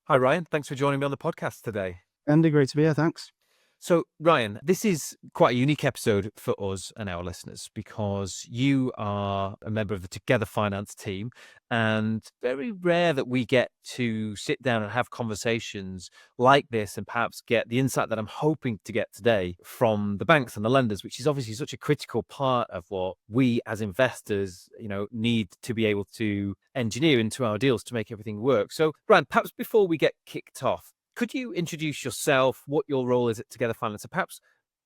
Hi, Ryan. Thanks for joining me on the podcast today. Andy, great to be here. Thanks. So, Ryan, this is quite a unique episode for us and our listeners because you are a member of the Together Finance team, and very rare that we get to sit down and have conversations like this and perhaps get the insight that I'm hoping to get today from the banks and the lenders, which is obviously such a critical part of what we as investors, need to be able to engineer into our deals to make everything work. So, Ryan, perhaps before we get kicked off, could you introduce yourself, what your role is at Together Finance, and perhaps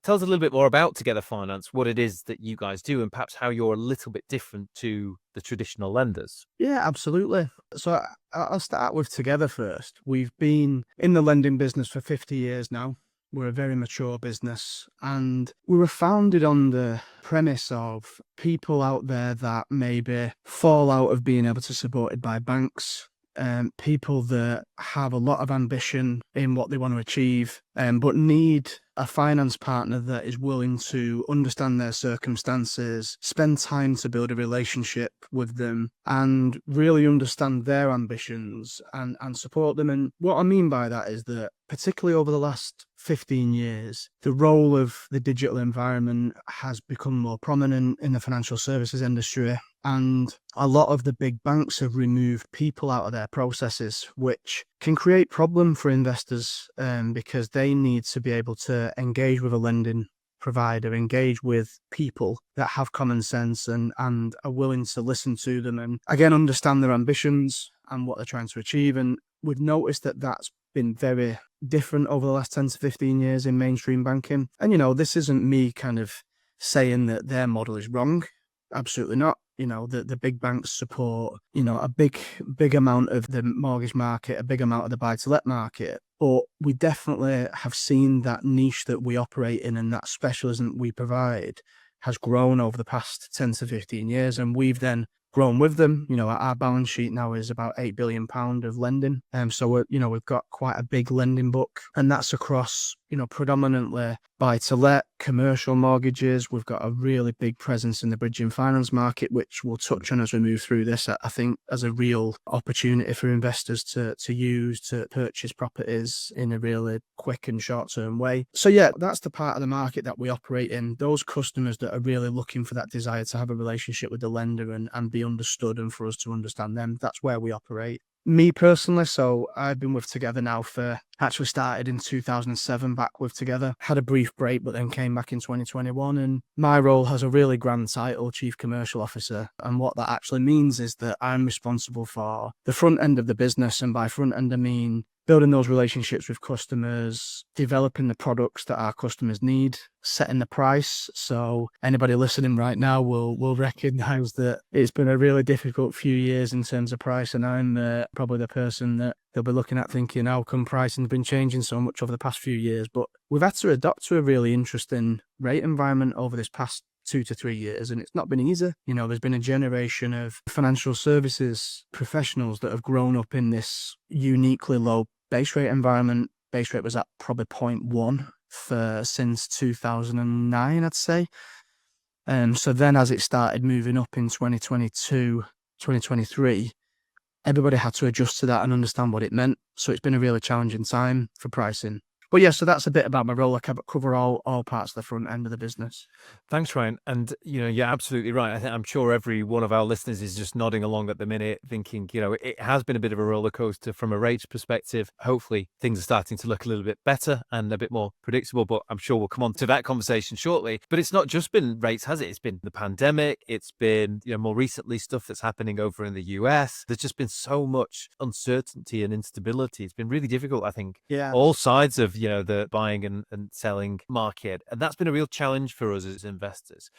tell us a little bit more about Together Finance, what it is that you guys do, and perhaps how you're a little bit different to the traditional lenders? Yeah, absolutely. So I'll start with Together first. We've been in the lending business for 50 years now. We're a very mature business, and we were founded on the premise of people out there that maybe fall out of being able to supported by banks. People that have a lot of ambition in what they want to achieve, but need a finance partner that is willing to understand their circumstances, spend time to build a relationship with them, and really understand their ambitions and support them. And what I mean by that is that, particularly over the last 15 years, the role of the digital environment has become more prominent in the financial services industry. And a lot of the big banks have removed people out of their processes, which can create problem for investors because they need to be able to engage with a lending provider, engage with people that have common sense and are willing to listen to them and, again, understand their ambitions and what they're trying to achieve. And we've noticed that that's been very different over the last 10 to 15 years in mainstream banking. And, this isn't me kind of saying that their model is wrong. Absolutely not. The big banks support, a big amount of the mortgage market, a big amount of the buy-to-let market. But we definitely have seen that niche that we operate in and that specialism we provide has grown over the past 10 to 15 years. And we've then grown with them. Our balance sheet now is about £8 billion of lending. So we've got quite a big lending book, and that's across, predominantly buy-to-let, commercial mortgages. We've got a really big presence in the bridging finance market, which we'll touch on as we move through this, I think, as a real opportunity for investors to use to purchase properties in a really quick and short-term way. So yeah, that's the part of the market that we operate in. Those customers that are really looking for that desire to have a relationship with the lender and be understood, and for us to understand them, that's where we operate. Me personally, so I've been with Together now actually started in 2007 back with Together, had a brief break, but then came back in 2021. And my role has a really grand title, Chief Commercial Officer. And what that actually means is that I'm responsible for the front end of the business. And by front end, I mean building those relationships with customers, developing the products that our customers need, setting the price. So anybody listening right now will recognize that it's been a really difficult few years in terms of price, and I'm probably the person that they'll be looking at thinking, how come pricing's been changing so much over the past few years? But we've had to adapt to a really interesting rate environment over this past 2 to 3 years, and it's not been easy. There's been a generation of financial services professionals that have grown up in this uniquely low base rate environment. Base rate was at probably 0.1 since 2009, I'd say. So then as it started moving up in 2022, 2023, everybody had to adjust to that and understand what it meant. So it's been a really challenging time for pricing. But yeah, so that's a bit about my role. I cover all parts of the front end of the business. Thanks, Ryan. And, you're absolutely right. I'm sure every one of our listeners is just nodding along at the minute, thinking, it has been a bit of a roller coaster from a rates perspective. Hopefully things are starting to look a little bit better and a bit more predictable, but I'm sure we'll come on to that conversation shortly. But it's not just been rates, has it? It's been the pandemic. It's been, more recently stuff that's happening over in the US. There's just been so much uncertainty and instability. It's been really difficult, I think. Yeah. All sides of the buying and selling market. And that's been a real challenge for us as investors.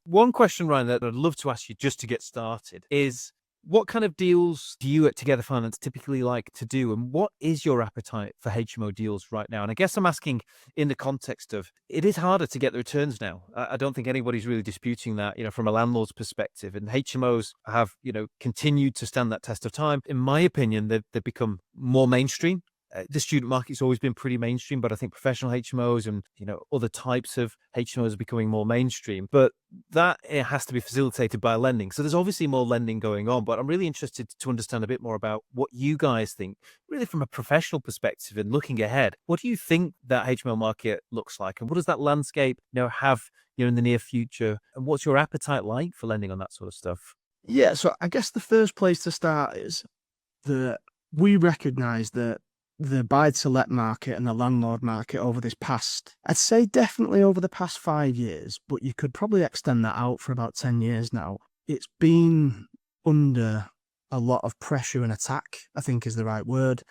One question, Ryan, that I'd love to ask you just to get started is, what kind of deals do you at Together Finance typically like to do? And what is your appetite for HMO deals right now? And I guess I'm asking in the context of, it is harder to get the returns now. I don't think anybody's really disputing that, from a landlord's perspective. And HMOs have, continued to stand that test of time. In my opinion, they've become more mainstream. the student market's always been pretty mainstream, but I think professional HMOs and other types of HMOs are becoming more mainstream. But that it has to be facilitated by lending. So there's obviously more lending going on. But I'm really interested to understand a bit more about what you guys think, really from a professional perspective and looking ahead. What do you think that HMO market looks like, and what does that landscape have in the near future? And what's your appetite like for lending on that sort of stuff? Yeah, so I guess the first place to start is that we recognise that the buy-to-let market and the landlord market over this past, I'd say definitely over the past 5 years, but you could probably extend that out for about 10 years now. It's been under a lot of pressure and attack, I think is the right word.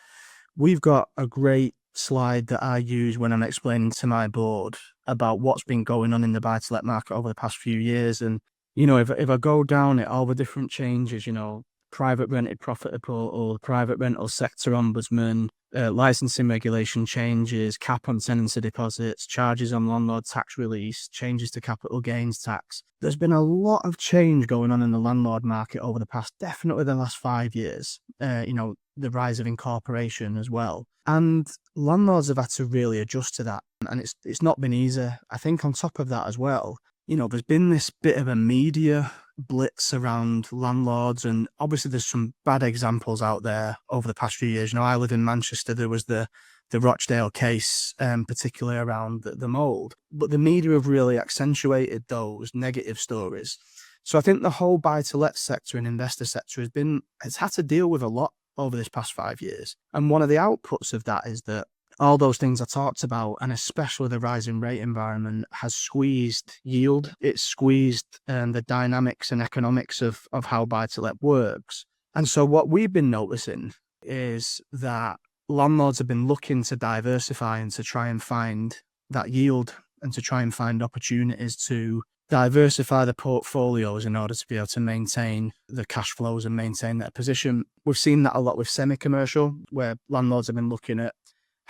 We've got a great slide that I use when I'm explaining to my board about what's been going on in the buy-to-let market over the past few years. And, if I go down it, all the different changes, private rented profitable or private rental sector ombudsman, licensing regulation changes, cap on tenancy deposits, charges on landlord tax release, changes to capital gains tax. There's been a lot of change going on in the landlord market over the past, definitely the last 5 years. The rise of incorporation as well. And landlords have had to really adjust to that. And it's not been easy. I think on top of that as well, there's been this bit of a media blitz around landlords, and obviously there's some bad examples out there over the past few years. I live in Manchester. There was the Rochdale case, particularly around the mould, but the media have really accentuated those negative stories. So I think the whole buy-to-let sector and investor sector has had to deal with a lot over this past 5 years. And one of the outputs of that is that all those things I talked about, and especially the rising rate environment, has squeezed yield. It's squeezed the dynamics and economics of how buy-to-let works. And so what we've been noticing is that landlords have been looking to diversify and to try and find that yield and to try and find opportunities to diversify the portfolios in order to be able to maintain the cash flows and maintain that position. We've seen that a lot with semi-commercial, where landlords have been looking at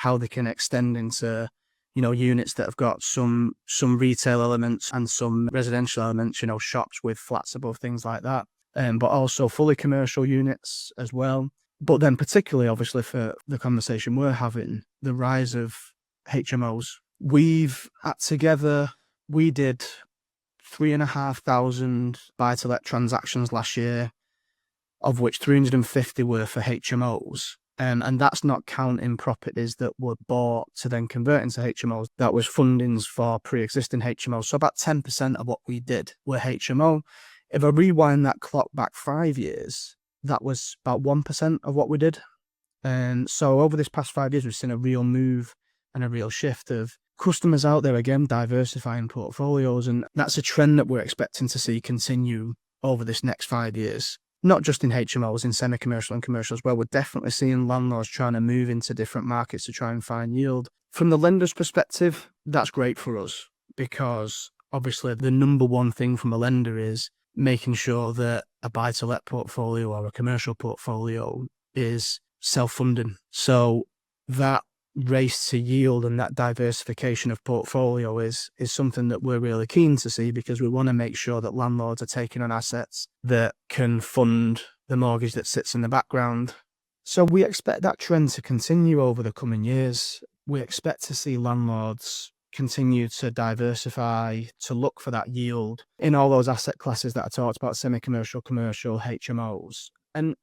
how they can extend into, units that have got some retail elements and some residential elements, shops with flats above, things like that. But also fully commercial units as well. But then particularly, obviously, for the conversation we're having, the rise of HMOs. We did 3,500 buy-to-let transactions last year, of which 350 were for HMOs. And that's not counting properties that were bought to then convert into HMOs. That was fundings for pre-existing HMOs. So about 10% of what we did were HMO. If I rewind that clock back 5 years, that was about 1% of what we did. And so over this past 5 years, we've seen a real move and a real shift of customers out there, again, diversifying portfolios. And that's a trend that we're expecting to see continue over this next 5 years. Not just in HMOs, in semi-commercial and commercial as well. We're definitely seeing landlords trying to move into different markets to try and find yield. From the lender's perspective, that's great for us, because obviously the number one thing from a lender is making sure that a buy-to-let portfolio or a commercial portfolio is self-funding. So that race to yield and that diversification of portfolio is something that we're really keen to see, because we want to make sure that landlords are taking on assets that can fund the mortgage that sits in the background. So we expect that trend to continue over the coming years. We expect to see landlords continue to diversify, to look for that yield in all those asset classes that I talked about: semi-commercial, commercial, HMOs. And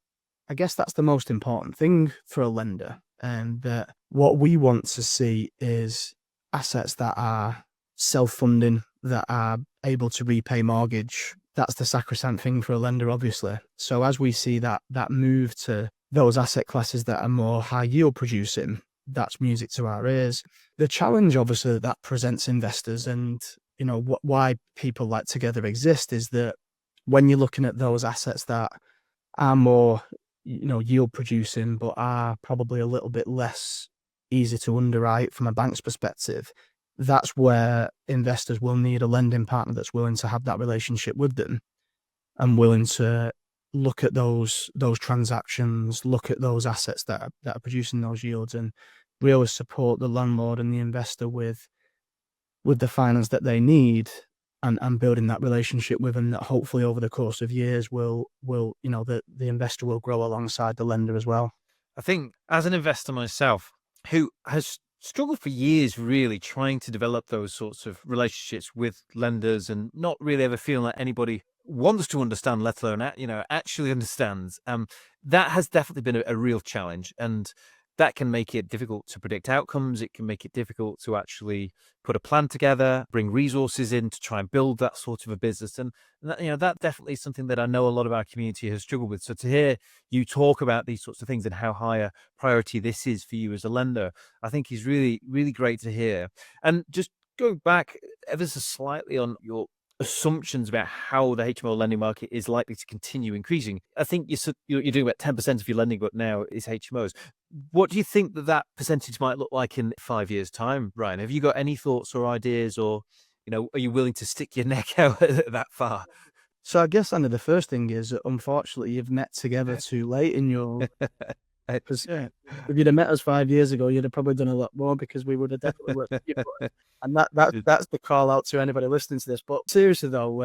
I guess that's the most important thing for a lender. And that what we want to see is assets that are self-funding, that are able to repay mortgage. That's the sacrosanct thing for a lender, obviously. So as we see that move to those asset classes that are more high yield producing, that's music to our ears. The challenge, obviously, that presents investors, and why people like Together exist, is that when you're looking at those assets that are more yield producing, but are probably a little bit less easy to underwrite from a bank's perspective, that's where investors will need a lending partner that's willing to have that relationship with them and willing to look at those transactions, look at those assets that are producing those yields, and really support the landlord and the investor with the finance that they need, and building that relationship with them, that hopefully over the course of years will the investor will grow alongside the lender as well. I think as an investor myself, who has struggled for years really trying to develop those sorts of relationships with lenders and not really ever feeling like anybody wants to understand, let alone actually understands. That has definitely been a real challenge, and that can make it difficult to predict outcomes. It can make it difficult to actually put a plan together, bring resources in to try and build that sort of a business. And that definitely is something that I know a lot of our community has struggled with. So to hear you talk about these sorts of things and how high a priority this is for you as a lender, I think is really, really great to hear. And just going back ever so slightly on your assumptions about how the HMO lending market is likely to continue increasing. I think you're doing about 10% of your lending book now is HMOs. What do you think that percentage might look like in 5 years' time, Ryan? Have you got any thoughts or ideas, or are you willing to stick your neck out that far? So I guess the first thing is that unfortunately you've met together too late in your, because if you'd have met us 5 years ago, you'd have probably done a lot more, because we would have definitely worked with you. And that's the call out to anybody listening to this. But seriously though,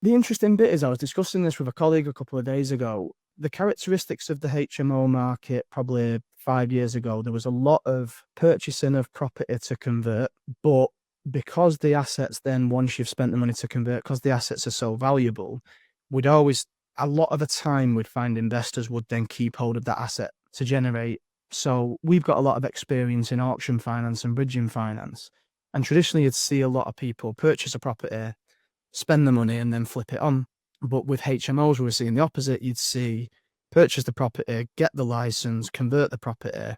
the interesting bit is I was discussing this with a colleague a couple of days ago. The characteristics of the HMO market probably 5 years ago, there was a lot of purchasing of property to convert, but because the assets then, once you've spent the money to convert, because the assets are so valuable, a lot of the time we'd find investors would then keep hold of that asset to generate. So we've got a lot of experience in auction finance and bridging finance. And traditionally you'd see a lot of people purchase a property, spend the money and then flip it on. But with HMOs, we were seeing the opposite. You'd see purchase the property, get the license, convert the property,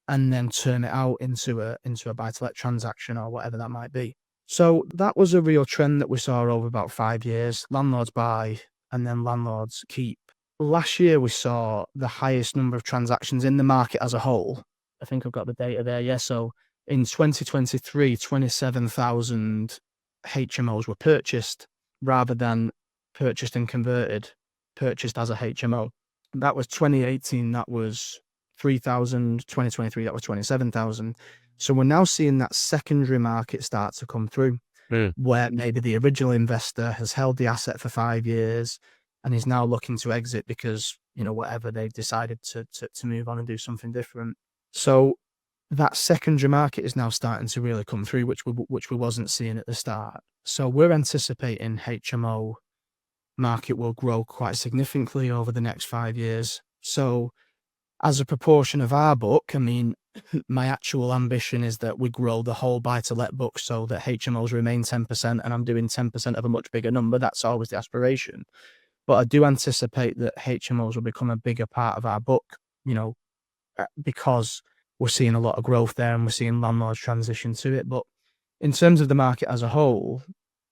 and then turn it out into a buy-to-let transaction or whatever that might be. So that was a real trend that we saw over about 5 years. Landlords buy and then landlords keep. Last year, we saw the highest number of transactions in the market as a whole. I think I've got the data there. Yeah. So in 2023, 27,000 HMOs were purchased rather than purchased and converted, purchased as a HMO. That was 2018. That was 3,000. 2023, that was 27,000. So we're now seeing that secondary market start to come through, where maybe the original investor has held the asset for 5 years and is now looking to exit because, whatever, they've decided to move on and do something different. So that secondary market is now starting to really come through, which we wasn't seeing at the start. So we're anticipating HMO market will grow quite significantly over the next 5 years. So as a proportion of our book, my actual ambition is that we grow the whole buy-to-let book so that HMOs remain 10%, and I'm doing 10% of a much bigger number. That's always the aspiration. But I do anticipate that HMOs will become a bigger part of our book, because we're seeing a lot of growth there and we're seeing landlords transition to it. But in terms of the market as a whole,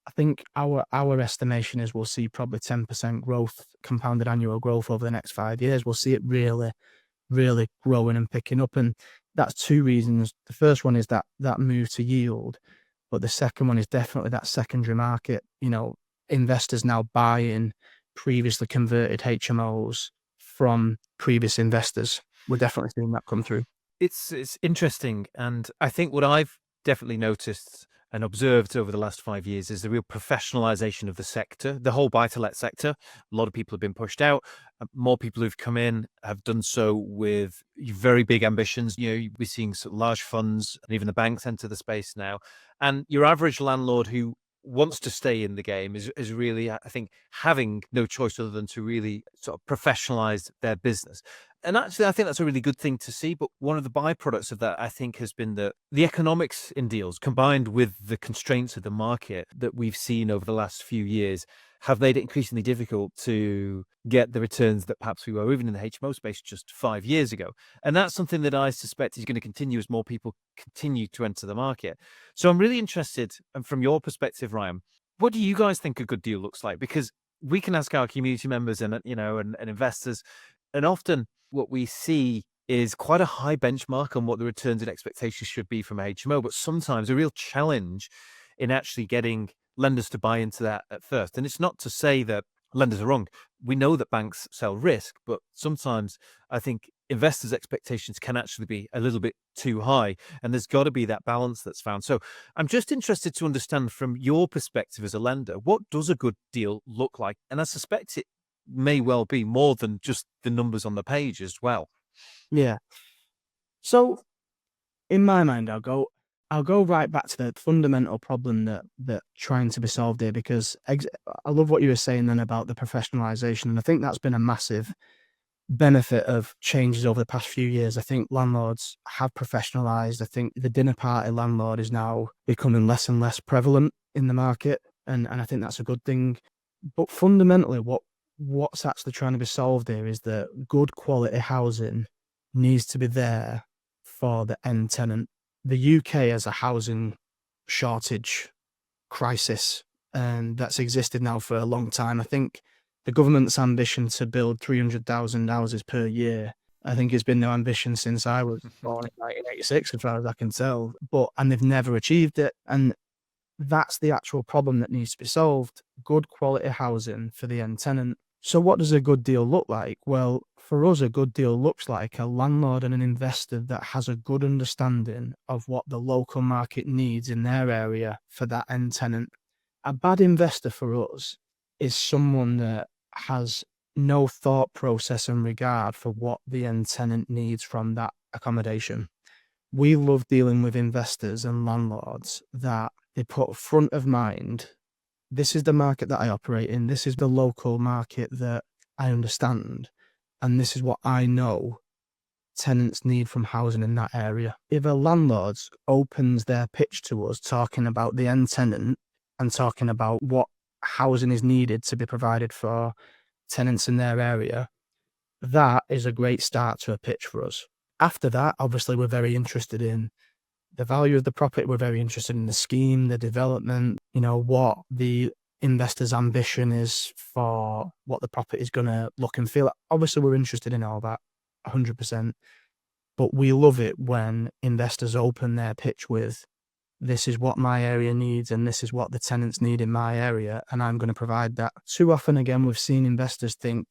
I think our estimation is we'll see probably 10% growth, compounded annual growth over the next 5 years. We'll see it really, really growing and picking up. And that's two reasons. The first one is that move to yield, but the second one is definitely that secondary market, investors now buying previously converted HMOs from previous investors. We're definitely seeing that come through. It's interesting, and I think what I've definitely noticed and observed over the last 5 years is the real professionalization of the sector, the whole buy-to-let sector. A lot of people have been pushed out. More people who've come in have done so with very big ambitions. We're seeing sort of large funds and even the banks enter the space now. And your average landlord who wants to stay in the game is really, I think, having no choice other than to really sort of professionalize their business. And actually, I think that's a really good thing to see. But one of the byproducts of that, I think, has been the economics in deals combined with the constraints of the market that we've seen over the last few years have made it increasingly difficult to get the returns that perhaps we were even in the HMO space just 5 years ago. And that's something that I suspect is going to continue as more people continue to enter the market. So I'm really interested, and from your perspective, Ryan, what do you guys think a good deal looks like? Because we can ask our community members and investors, and often what we see is quite a high benchmark on what the returns and expectations should be from HMO, but sometimes a real challenge in actually getting lenders to buy into that at first. And it's not to say that lenders are wrong. We know that banks sell risk, but sometimes I think investors' expectations can actually be a little bit too high, and there's got to be that balance that's found. So I'm just interested to understand from your perspective as a lender, what does a good deal look like? And I suspect it may well be more than just the numbers on the page as well. Yeah. So in my mind, I'll go right back to the fundamental problem that trying to be solved here, because I love what you were saying then about the professionalization, and I think that's been a massive benefit of changes over the past few years. I think landlords have professionalized. I think the dinner party landlord is now becoming less and less prevalent in the market, and I think that's a good thing. But fundamentally, what's actually trying to be solved here is that good quality housing needs to be there for the end tenant. The UK has a housing shortage crisis, and that's existed now for a long time. I think the government's ambition to build 300,000 houses per year, I think has been their ambition since I was born in 1986, as far as I can tell. And they've never achieved it. And that's the actual problem that needs to be solved. Good quality housing for the end tenant. So what does a good deal look like? Well, for us, a good deal looks like a landlord and an investor that has a good understanding of what the local market needs in their area for that end tenant. A bad investor for us is someone that has no thought process and regard for what the end tenant needs from that accommodation. We love dealing with investors and landlords that they put front of mind, this is the market that I operate in, this is the local market that I understand, and this is what I know tenants need from housing in that area. If a landlord opens their pitch to us talking about the end tenant and talking about what housing is needed to be provided for tenants in their area, that is a great start to a pitch for us. After that, obviously, we're very interested in the value of the property. We're very interested in the scheme, the development, what the investor's ambition is for what the property is going to look and feel. Obviously, we're interested in all that 100%. But we love it when investors open their pitch with, this is what my area needs and this is what the tenants need in my area, and I'm going to provide that. Too often, again, we've seen investors think,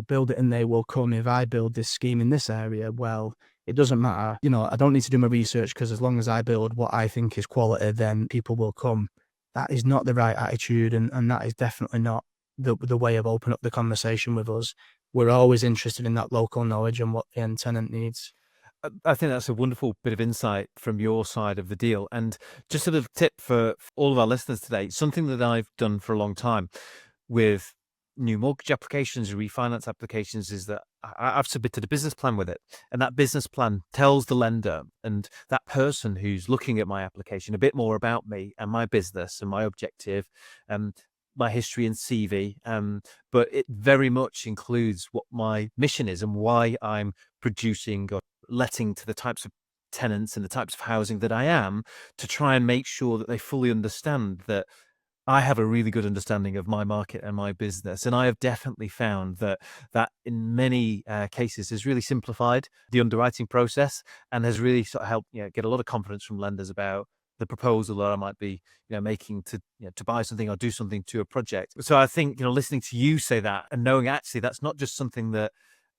build it and they will come. If I build this scheme in this area, well, it doesn't matter. I don't need to do my research, because as long as I build what I think is quality, then people will come. That is not the right attitude, and that is definitely not the way of opening up the conversation with us. We're always interested in that local knowledge and what the end tenant needs. I think that's a wonderful bit of insight from your side of the deal. And just a little tip for all of our listeners today, something that I've done for a long time with new mortgage applications, refinance applications, is that I've submitted a business plan with it. And that business plan tells the lender and that person who's looking at my application a bit more about me and my business and my objective, my history and CV. But it very much includes what my mission is and why I'm producing or letting to the types of tenants and the types of housing that I am, to try and make sure that they fully understand that I have a really good understanding of my market and my business. And I have definitely found that in many cases has really simplified the underwriting process and has really sort of helped get a lot of confidence from lenders about the proposal that I might be making to to buy something or do something to a project. So I think listening to you say that and knowing actually that's not just something that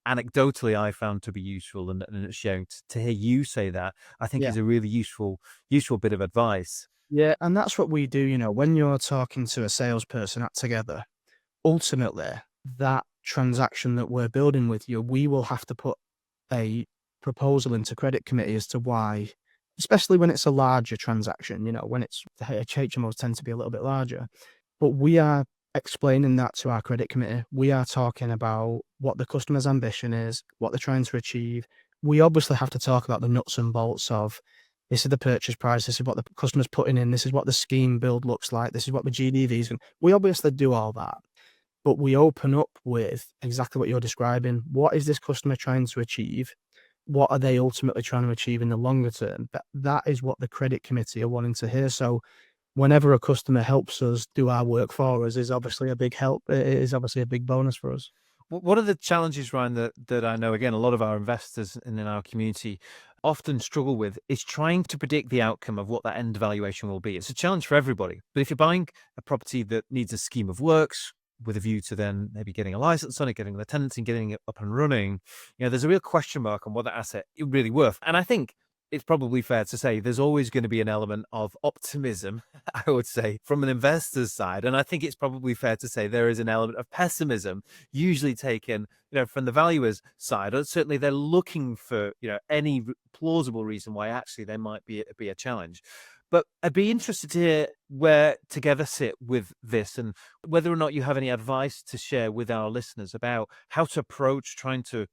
anecdotally I found to be useful and sharing, to hear you say that, I think Yeah. is a really useful bit of advice. Yeah, and that's what we do, when you're talking to a salesperson at Together, ultimately, that transaction that we're building with you, we will have to put a proposal into credit committee as to why, especially when it's a larger transaction, when it's the HMOs tend to be a little bit larger. But we are explaining that to our credit committee. We are talking about what the customer's ambition is, what they're trying to achieve. We obviously have to talk about the nuts and bolts of, this is the purchase price, this is what the customer's putting in, this is what the scheme build looks like, this is what the GDVs, and we obviously do all that. But we open up with exactly what you're describing. What is this customer trying to achieve? What are they ultimately trying to achieve in the longer term? That is what the credit committee are wanting to hear. So whenever a customer helps us do our work for us is obviously a big help. It is obviously a big bonus for us. One of the challenges, Ryan, that I know, again, a lot of our investors in our community often struggle with is trying to predict the outcome of what that end valuation will be. It's a challenge for everybody. But if you're buying a property that needs a scheme of works with a view to then maybe getting a license on it, getting the tenants and getting it up and running, there's a real question mark on what that asset is really worth. And I think it's probably fair to say there's always going to be an element of optimism, I would say, from an investor's side. And I think it's probably fair to say there is an element of pessimism, usually taken, from the valuer's side. Or certainly they're looking for, any plausible reason why actually there might be a challenge. But I'd be interested to hear where Together sit with this and whether or not you have any advice to share with our listeners about how to approach trying to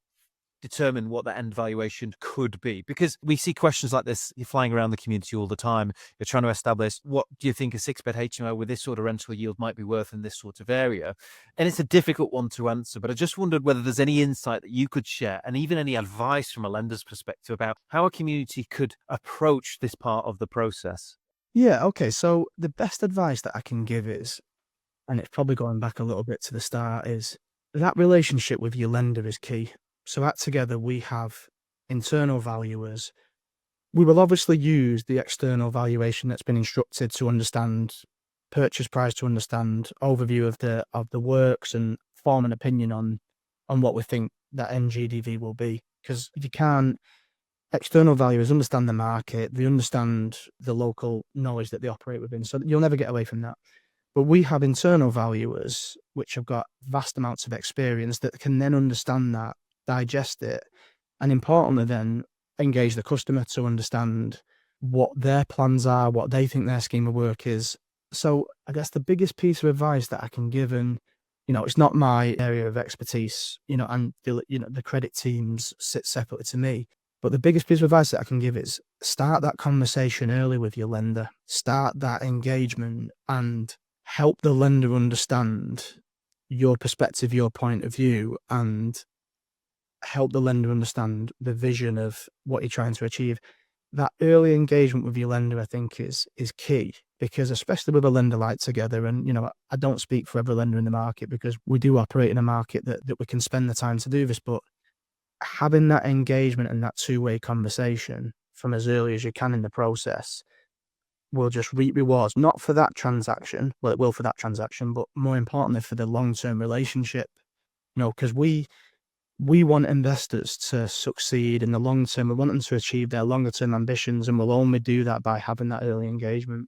determine what the end valuation could be. Because we see questions like this flying around the community all the time. You're trying to establish, what do you think a 6-bed HMO with this sort of rental yield might be worth in this sort of area? And it's a difficult one to answer, but I just wondered whether there's any insight that you could share and even any advice from a lender's perspective about how a community could approach this part of the process. Yeah, okay. So the best advice that I can give is, and it's probably going back a little bit to the start, is that relationship with your lender is key. So at Together, we have internal valuers. We will obviously use the external valuation that's been instructed to understand purchase price, to understand overview of the works and form an opinion on what we think that NGDV will be. Because if you can't, external valuers understand the market, they understand the local knowledge that they operate within, so you'll never get away from that. But we have internal valuers which have got vast amounts of experience that can then understand that, digest it, and importantly then engage the customer to understand what their plans are, what they think their scheme of work is. So I guess the biggest piece of advice that I can give, and it's not my area of expertise, and the credit teams sit separately to me, but the biggest piece of advice that I can give is start that conversation early with your lender, start that engagement, and help the lender understand your perspective, your point of view, and help the lender understand the vision of what you're trying to achieve. That early engagement with your lender, I think, is key, because especially with a lender like Together, and I don't speak for every lender in the market because we do operate in a market that we can spend the time to do this, but having that engagement and that two-way conversation from as early as you can in the process will just reap rewards, not for that transaction, well, it will for that transaction, but more importantly for the long-term relationship, because we want investors to succeed in the long term. We want them to achieve their longer term ambitions, and we'll only do that by having that early engagement.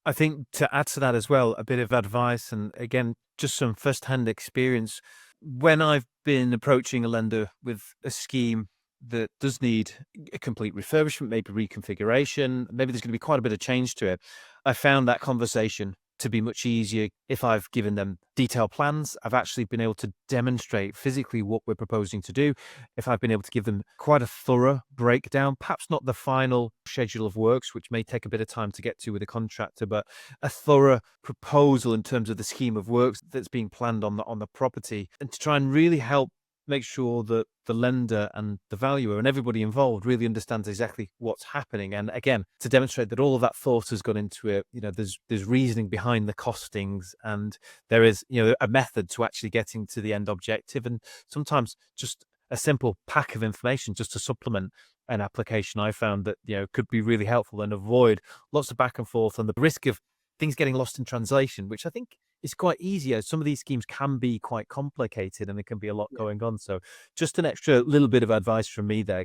I think to add to that as well, a bit of advice and again, just some first-hand experience. When I've been approaching a lender with a scheme that does need a complete refurbishment, maybe reconfiguration, maybe there's going to be quite a bit of change to it, I found that conversation to be much easier if I've given them detailed plans. I've actually been able to demonstrate physically what we're proposing to do. If I've been able to give them quite a thorough breakdown, perhaps not the final schedule of works, which may take a bit of time to get to with a contractor, but a thorough proposal in terms of the scheme of works that's being planned on the property, and to try and really help make sure that the lender and the valuer and everybody involved really understands exactly what's happening. And again, to demonstrate that all of that thought has gone into it, there's reasoning behind the costings, and there is, a method to actually getting to the end objective. And sometimes just a simple pack of information just to supplement an application, I found that, could be really helpful and avoid lots of back and forth and the risk of things getting lost in translation, which I think is quite easier. Some of these schemes can be quite complicated and there can be a lot going on. So just an extra little bit of advice from me there.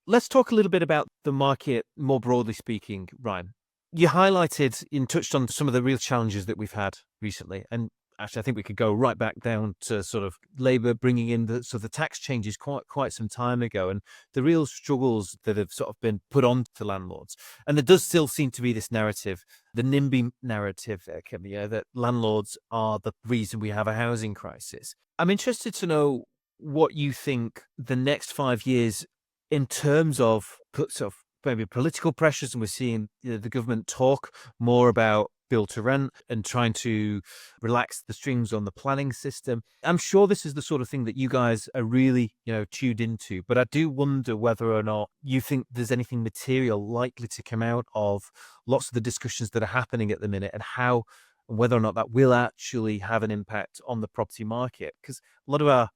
Let's talk a little bit about the market more broadly speaking, Ryan. You highlighted and touched on some of the real challenges that we've had recently. And actually, I think we could go right back down to sort of Labour bringing in the tax changes quite some time ago, and the real struggles that have sort of been put on to landlords. And there does still seem to be this narrative, the NIMBY narrative, that landlords are the reason we have a housing crisis. I'm interested to know what you think the next 5 years in terms of sort of maybe political pressures, and we're seeing the government talk more about build to rent and trying to relax the strings on the planning system. I'm sure this is the sort of thing that you guys are really, tuned into, but I do wonder whether or not you think there's anything material likely to come out of lots of the discussions that are happening at the minute, and whether or not that will actually have an impact on the property market. Because a lot of our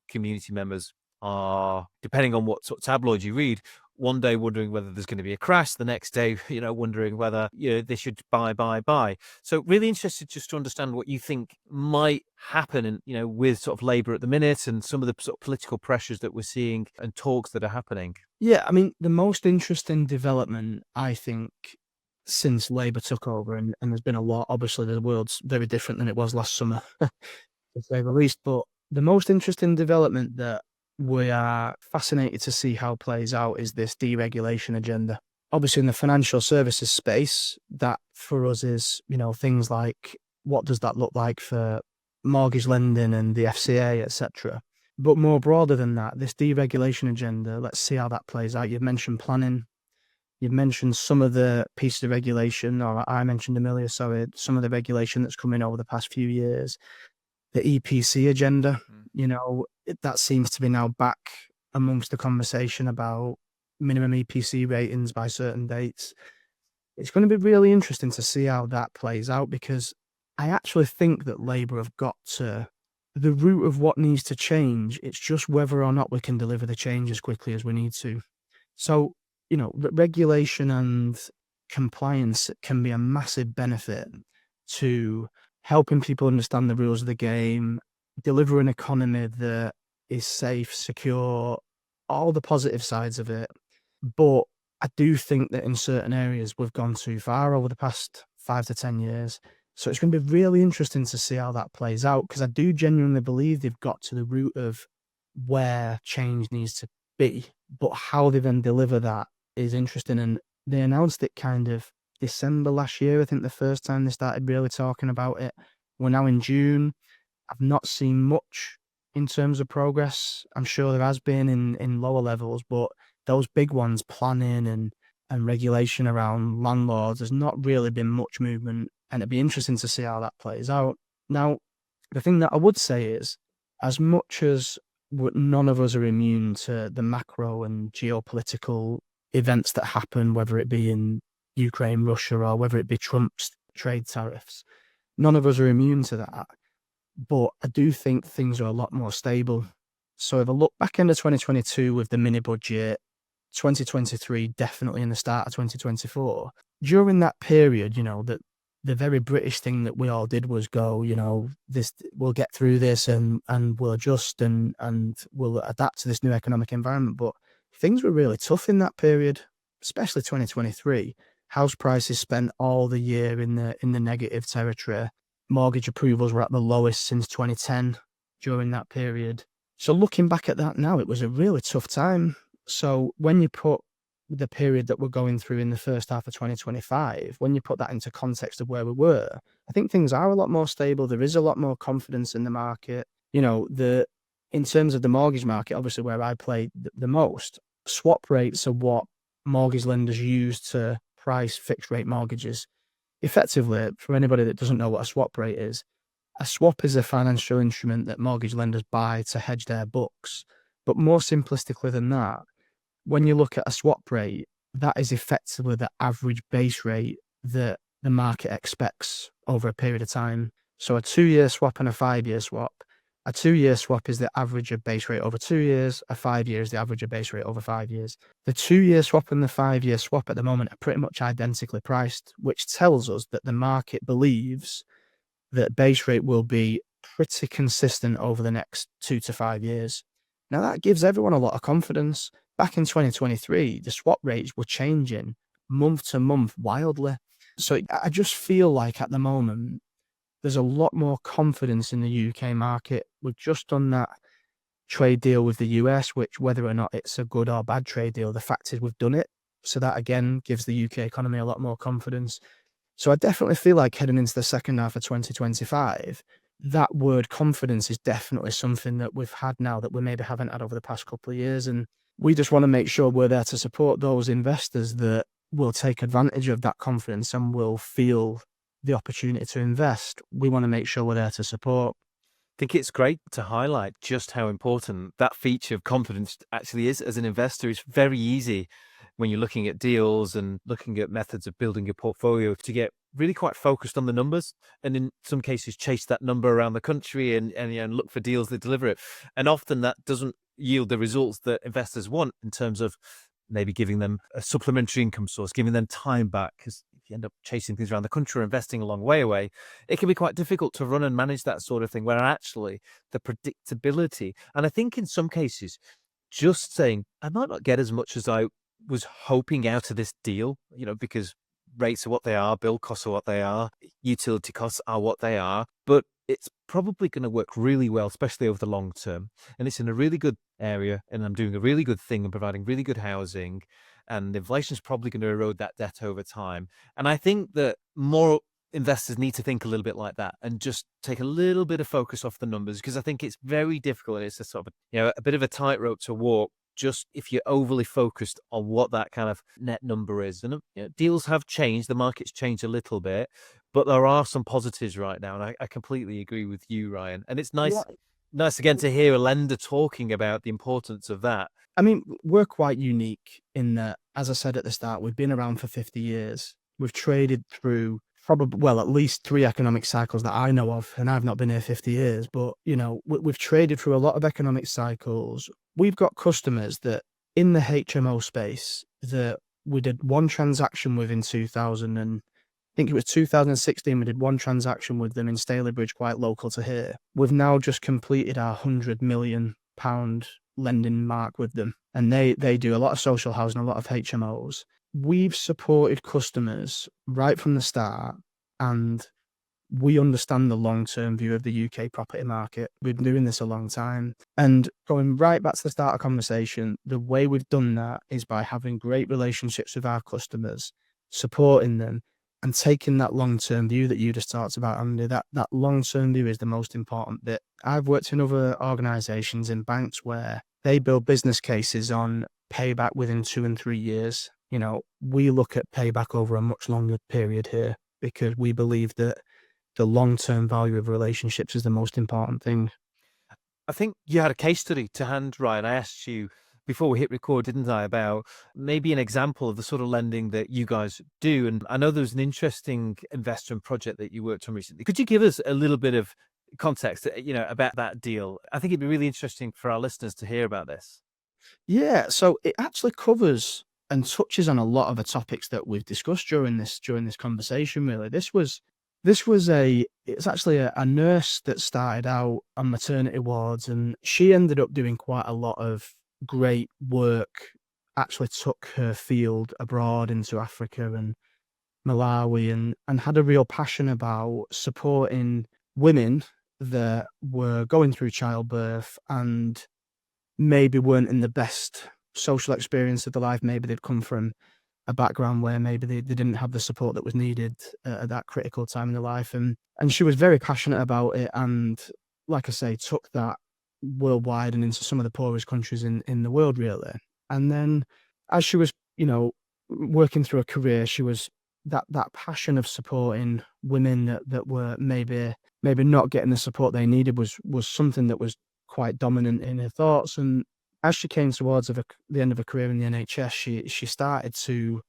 community members are, depending on what sort of tabloid you read, one day wondering whether there's going to be a crash, the next day, wondering whether, they should buy. So really interested just to understand what you think might happen and, with sort of Labour at the minute and some of the sort of political pressures that we're seeing and talks that are happening. Yeah, I mean, the most interesting development, I think, since Labour took over, and there's been a lot, obviously the world's very different than it was last summer, to say the least, but the most interesting development that we are fascinated to see how plays out is this deregulation agenda. Obviously, in the financial services space, that for us is, things like what does that look like for mortgage lending and the FCA, etc. But more broader than that, this deregulation agenda, let's see how that plays out. You've mentioned planning. You've mentioned some of the pieces of regulation, or I mentioned Amelia, sorry, some of the regulation that's come in over the past few years. The EPC agenda, that seems to be now back amongst the conversation about minimum EPC ratings by certain dates. It's going to be really interesting to see how that plays out, because I actually think that Labour have got to the root of what needs to change. It's just whether or not we can deliver the change as quickly as we need to. So, regulation and compliance can be a massive benefit to helping people understand the rules of the game, deliver an economy that is safe, secure, all the positive sides of it. But I do think that in certain areas we've gone too far over the past 5 to 10 years. So it's going to be really interesting to see how that plays out, because I do genuinely believe they've got to the root of where change needs to be. But how they then deliver that is interesting. And they announced it kind of December last year, I think, the first time they started really talking about it. We're now in June. I've not seen much in terms of progress. I'm sure there has been in lower levels, but those big ones, planning and regulation around landlords, there's not really been much movement, and it'd be interesting to see how that plays out. Now, the thing that I would say is, as much as none of us are immune to the macro and geopolitical events that happen, whether it be in Ukraine, Russia, or whether it be Trump's trade tariffs, none of us are immune to that. But I do think things are a lot more stable. So if I look back into 2022 with the mini budget, 2023 definitely in the start of 2024, during that period, that the very British thing that we all did was go, this, we'll get through this and we'll adjust and we'll adapt to this new economic environment. But things were really tough in that period, especially 2023. House prices spent all the year in the negative territory. Mortgage approvals were at the lowest since 2010 during that period. So looking back at that now, it was a really tough time. So when you put the period that we're going through in the first half of 2025, when you put that into context of where we were, I think things are a lot more stable. There is a lot more confidence in the market. In terms of the mortgage market, obviously where I play the most, swap rates are what mortgage lenders use to price fixed rate mortgages. Effectively, for anybody that doesn't know what a swap rate is, a swap is a financial instrument that mortgage lenders buy to hedge their books. But more simplistically than that, when you look at a swap rate, that is effectively the average base rate that the market expects over a period of time. So a 2-year swap and a 5-year swap. A 2-year swap is the average of base rate over 2 years. A 5-year is the average of base rate over 5 years. The 2-year swap and the 5-year swap at the moment are pretty much identically priced, which tells us that the market believes that base rate will be pretty consistent over the next 2 to 5 years. Now that gives everyone a lot of confidence. Back in 2023, the swap rates were changing month to month wildly. So I just feel like at the moment, there's a lot more confidence in the UK market. We've just done that trade deal with the US, which whether or not it's a good or bad trade deal, the fact is we've done it. So that again gives the UK economy a lot more confidence. So I definitely feel like heading into the second half of 2025, that word confidence is definitely something that we've had now that we maybe haven't had over the past couple of years. And we just want to make sure we're there to support those investors that will take advantage of that confidence and will feel the opportunity to invest. We want to make sure we're there to support. I think it's great to highlight just how important that feature of confidence actually is as an investor. It's very easy when you're looking at deals and looking at methods of building your portfolio to get really quite focused on the numbers, and in some cases chase that number around the country and look for deals that deliver it. And often that doesn't yield the results that investors want in terms of maybe giving them a supplementary income source, giving them time back. Because if you end up chasing things around the country or investing a long way away, it can be quite difficult to run and manage that sort of thing, where actually the predictability, and I think in some cases, just saying, I might not get as much as I was hoping out of this deal, because rates are what they are, bill costs are what they are, utility costs are what they are, but it's probably going to work really well, especially over the long term. And it's in a really good area, and I'm doing a really good thing and providing really good housing. And inflation is probably going to erode that debt over time. And I think that more investors need to think a little bit like that and just take a little bit of focus off the numbers, because I think it's very difficult. It's a sort of a bit of a tightrope to walk, just if you're overly focused on what that kind of net number is. And deals have changed, the market's changed a little bit, but there are some positives right now, and I completely agree with you, Ryan. And it's Yeah. nice again to hear a lender talking about the importance of that. I mean, we're quite unique in that, as I said at the start, we've been around for 50 years. We've traded through probably, well, at least 3 economic cycles that I know of, and I've not been here 50 years, but, we've traded through a lot of economic cycles. We've got customers that in the HMO space that we did one transaction with in 2000, and I think it was 2016, we did one transaction with them in Stalybridge, quite local to here. We've now just completed our £100 million lending mark with them, and they do a lot of social housing, a lot of HMOs. We've supported customers right from the start, and we understand the long-term view of the UK property market. We've been doing this a long time, and going right back to the start of conversation, the way we've done that is by having great relationships with our customers, supporting them, and taking that long-term view that you just talked about, Andy. That long-term view is the most important bit. I've worked in other organisations, in banks, where they build business cases on payback within 2 and 3 years. We look at payback over a much longer period here, because we believe that the long-term value of relationships is the most important thing. I think you had a case study to hand, Ryan. I asked you before we hit record, didn't I, about maybe an example of the sort of lending that you guys do. And I know there's an interesting investment project that you worked on recently. Could you give us a little bit of context, about that deal? I think it'd be really interesting for our listeners to hear about this. Yeah, so it actually covers and touches on a lot of the topics that we've discussed during this conversation. Really, it's actually a nurse that started out on maternity wards, and she ended up doing quite a lot of great work. Actually, took her field abroad into Africa and Malawi, and had a real passion about supporting women that were going through childbirth and maybe weren't in the best social experience of their life. Maybe they'd come from a background where maybe they didn't have the support that was needed at that critical time in their life. And she was very passionate about it. And like I say, took that worldwide and into some of the poorest countries in the world, really. And then as she was, working through a career, she was that passion of supporting women that were maybe not getting the support they needed was something that was quite dominant in her thoughts. And as she came towards the end of her career in the NHS, she started to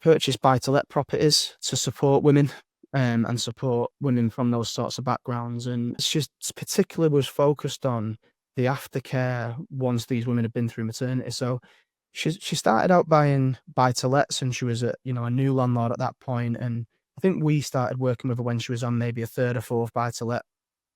purchase buy-to-let properties to support women, and support women from those sorts of backgrounds. And she particularly was focused on the aftercare once these women had been through maternity. So she started out buying buy-to-lets, and she was a new landlord at that point. And I think we started working with her when she was on maybe a third or fourth buy-to-let.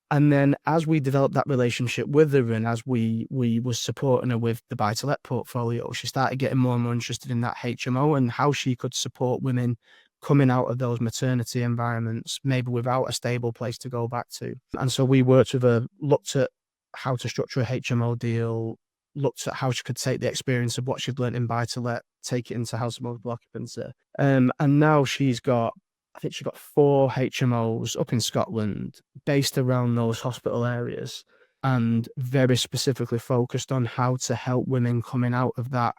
And then as we developed that relationship with her, and as we was supporting her with the buy-to-let portfolio, she started getting more and more interested in that HMO and how she could support women coming out of those maternity environments, maybe without a stable place to go back to. And so we worked with her, looked at how to structure a HMO deal, looked at how she could take the experience of what she'd learned in buy-to-let, take it into house of multiple occupancy. And now I think she got 4 HMOs up in Scotland, based around those hospital areas, and very specifically focused on how to help women coming out of that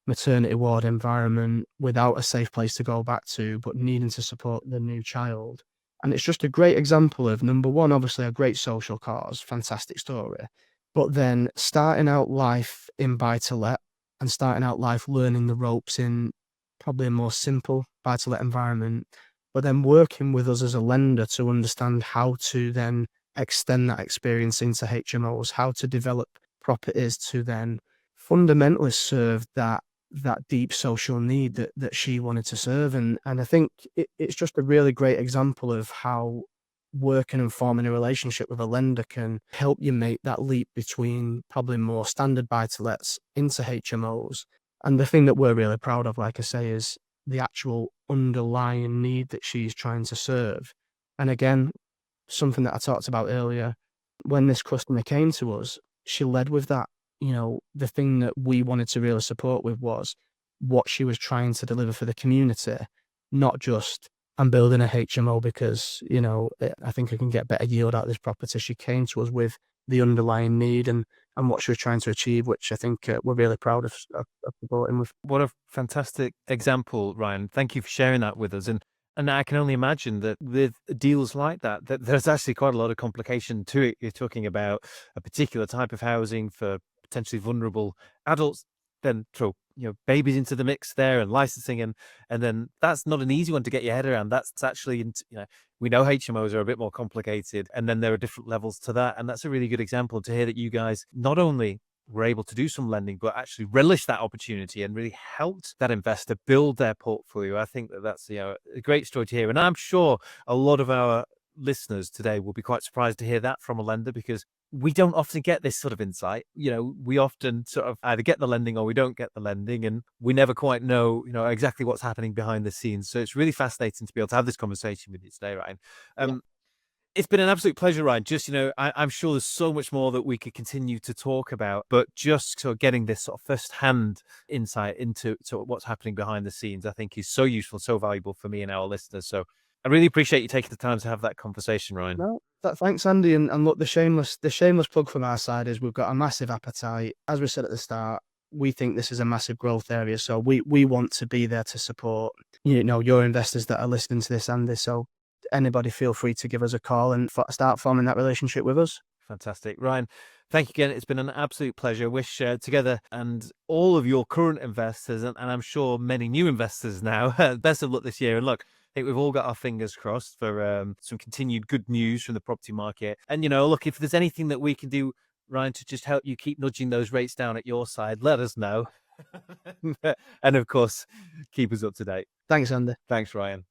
maternity ward environment without a safe place to go back to, but needing to support the new child. And it's just a great example of, number one, obviously a great social cause, fantastic story, but then starting out life in buy-to-let and starting out life learning the ropes in probably a more simple buy-to-let environment, but then working with us as a lender to understand how to then extend that experience into HMOs, how to develop properties to then fundamentally serve that that deep social need that she wanted to serve. And I think it's just a really great example of how working and forming a relationship with a lender can help you make that leap between probably more standard buy-to-lets into HMOs. And the thing that we're really proud of, like I say, is the actual underlying need that she's trying to serve. And again, something that I talked about earlier, when this customer came to us, she led with that. The thing that we wanted to really support with was what she was trying to deliver for the community, not just, I'm building a HMO because, I think I can get better yield out of this property. She came to us with the underlying need and what she was trying to achieve, which I think we're really proud of supporting with. What a fantastic example, Ryan. Thank you for sharing that with us. And I can only imagine that with deals like that, that there's actually quite a lot of complication to it. You're talking about a particular type of housing for potentially vulnerable adults, then throw babies into the mix there and licensing, and then that's not an easy one to get your head around. That's actually we know HMOs are a bit more complicated, and then there are different levels to that. And that's a really good example to hear that you guys not only were able to do some lending, but actually relish that opportunity and really helped that investor build their portfolio. I think that's a great story to hear, and I'm sure a lot of our listeners today will be quite surprised to hear that from a lender, because we don't often get this sort of insight. We often sort of either get the lending or we don't get the lending, and we never quite know, exactly what's happening behind the scenes. So it's really fascinating to be able to have this conversation with you today, Ryan. It's been an absolute pleasure, Ryan. Just, I'm sure there's so much more that we could continue to talk about, but just sort of getting this sort of first-hand insight into what's happening behind the scenes, I think is so useful, so valuable for me and our listeners. So I really appreciate you taking the time to have that conversation, Ryan. No, thanks, Andy. And look, the shameless plug from our side is we've got a massive appetite. As we said at the start, we think this is a massive growth area. So we want to be there to support, your investors that are listening to this, Andy. So anybody feel free to give us a call and start forming that relationship with us. Fantastic. Ryan, thank you again. It's been an absolute pleasure. Wish together and all of your current investors, and I'm sure many new investors now, best of luck this year. And look, I think we've all got our fingers crossed for some continued good news from the property market. And, look, if there's anything that we can do, Ryan, to just help you keep nudging those rates down at your side, let us know. And of course, keep us up to date. Thanks, Andy. Thanks, Ryan.